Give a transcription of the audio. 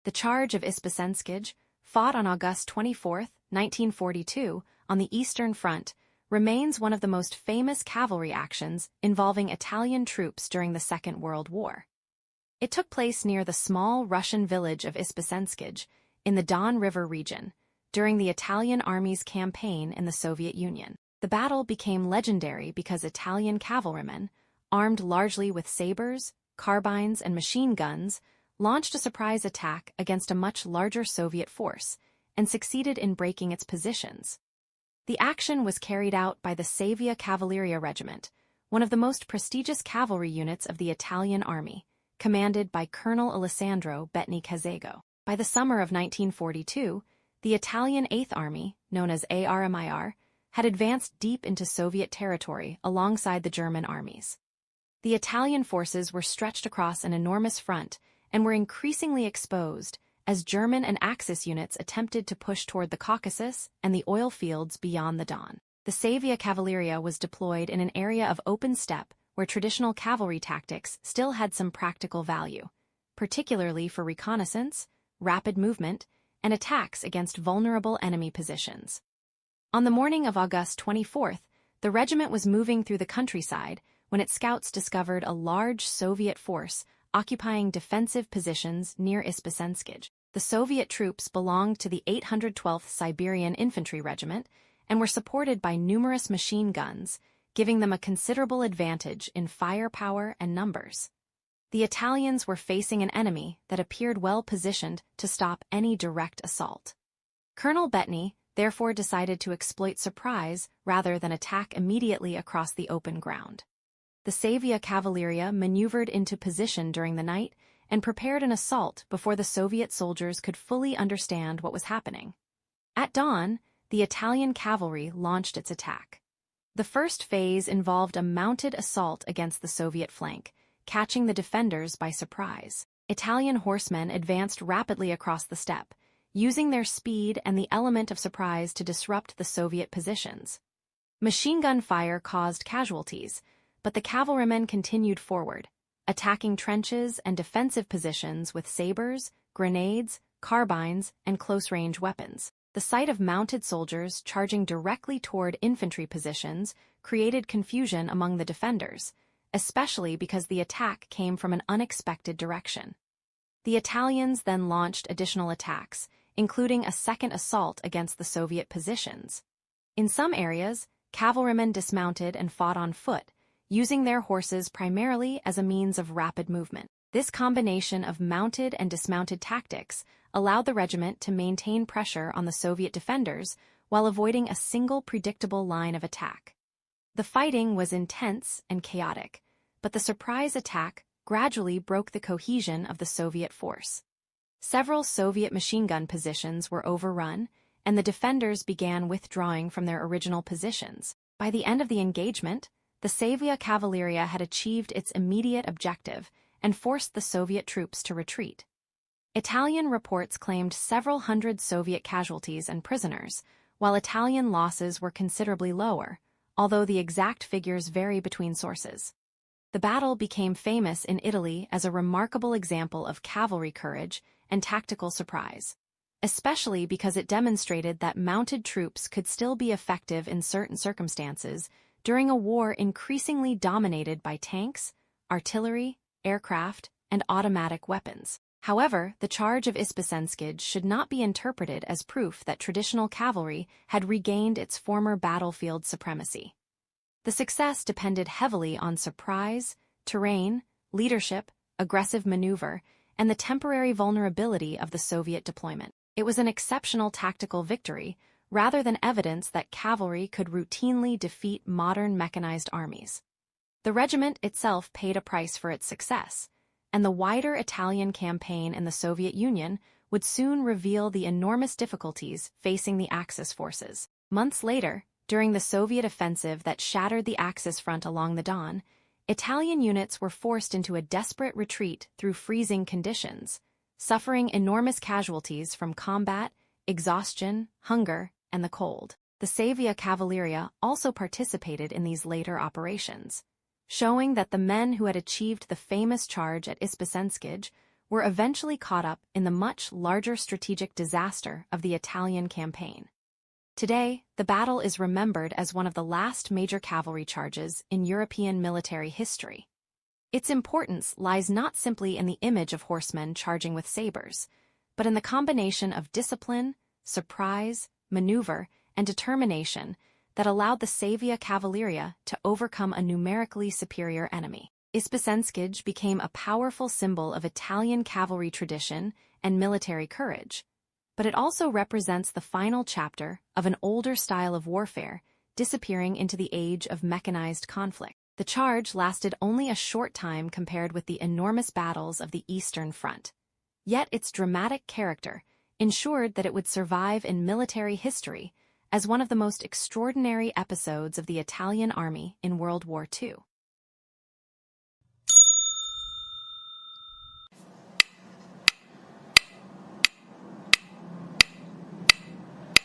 The Charge of Isbuscenskij, fought on August 24, 1942, on the Eastern Front, remains one of the most famous cavalry actions involving Italian troops during the Second World War. It took place near the small Russian village of Isbuscenskij in the Don River region during the Italian Army's campaign in the Soviet Union. The battle became legendary because Italian cavalrymen, armed largely with sabers, carbines, and machine guns, launched a surprise attack against a much larger Soviet force and succeeded in breaking its positions. The action was carried out by the Savoia Cavalleria Regiment, one of the most prestigious cavalry units of the Italian Army, commanded by Colonel Alessandro Bettini Cazzego. By the summer of 1942, the Italian Eighth Army, known as ARMIR, had advanced deep into Soviet territory alongside the German armies. The Italian forces were stretched across an enormous front and were increasingly exposed as German and Axis units attempted to push toward the Caucasus and the oil fields beyond the Don. The Savoia Cavalleria was deployed in an area of open steppe where traditional cavalry tactics still had some practical value, particularly for reconnaissance, rapid movement, and attacks against vulnerable enemy positions. On the morning of August 24th, the regiment was moving through the countryside when its scouts discovered a large Soviet force occupying defensive positions near Isbuscenskij. The Soviet troops belonged to the 812th Siberian Infantry Regiment and were supported by numerous machine guns, giving them a considerable advantage in firepower and numbers. The Italians were facing an enemy that appeared well positioned to stop any direct assault. Colonel Bettini therefore decided to exploit surprise rather than attack immediately across the open ground. The Savoia Cavalleria maneuvered into position during the night and prepared an assault before the Soviet soldiers could fully understand what was happening. At dawn, the Italian cavalry launched its attack. The first phase involved a mounted assault against the Soviet flank, catching the defenders by surprise. Italian horsemen advanced rapidly across the steppe, using their speed and the element of surprise to disrupt the Soviet positions. Machine gun fire caused casualties, but the cavalrymen continued forward, attacking trenches and defensive positions with sabers, grenades, carbines, and close-range weapons. The sight of mounted soldiers charging directly toward infantry positions created confusion among the defenders, especially because the attack came from an unexpected direction. The Italians then launched additional attacks, including a second assault against the Soviet positions. In some areas, cavalrymen dismounted and fought on foot, using their horses primarily as a means of rapid movement. This combination of mounted and dismounted tactics allowed the regiment to maintain pressure on the Soviet defenders while avoiding a single predictable line of attack. The fighting was intense and chaotic, but the surprise attack gradually broke the cohesion of the Soviet force. Several Soviet machine gun positions were overrun, and the defenders began withdrawing from their original positions. By the end of the engagement, the Savoia Cavalleria had achieved its immediate objective and forced the Soviet troops to retreat. Italian reports claimed several hundred Soviet casualties and prisoners, while Italian losses were considerably lower, although the exact figures vary between sources. The battle became famous in Italy as a remarkable example of cavalry courage and tactical surprise, especially because it demonstrated that mounted troops could still be effective in certain circumstances during a war increasingly dominated by tanks, artillery, aircraft, and automatic weapons. However, the Charge of Isbuscenskij should not be interpreted as proof that traditional cavalry had regained its former battlefield supremacy. The success depended heavily on surprise, terrain, leadership, aggressive maneuver, and the temporary vulnerability of the Soviet deployment. It was an exceptional tactical victory, rather than evidence that cavalry could routinely defeat modern mechanized armies. The regiment itself paid a price for its success, and the wider Italian campaign in the Soviet Union would soon reveal the enormous difficulties facing the Axis forces. Months later, during the Soviet offensive that shattered the Axis front along the Don, Italian units were forced into a desperate retreat through freezing conditions, suffering enormous casualties from combat, exhaustion, hunger, and the cold. The Savoia Cavalleria also participated in these later operations, showing that the men who had achieved the famous charge at Isbuscenskij were eventually caught up in the much larger strategic disaster of the Italian campaign. Today, the battle is remembered as one of the last major cavalry charges in European military history. Its importance lies not simply in the image of horsemen charging with sabers, but in the combination of discipline, surprise, maneuver, and determination that allowed the Savoia Cavalleria to overcome a numerically superior enemy. Isbuscenskij became a powerful symbol of Italian cavalry tradition and military courage, but it also represents the final chapter of an older style of warfare disappearing into the age of mechanized conflict. The charge lasted only a short time compared with the enormous battles of the Eastern Front. Yet its dramatic character ensured that it would survive in military history as one of the most extraordinary episodes of the Italian army in World War II.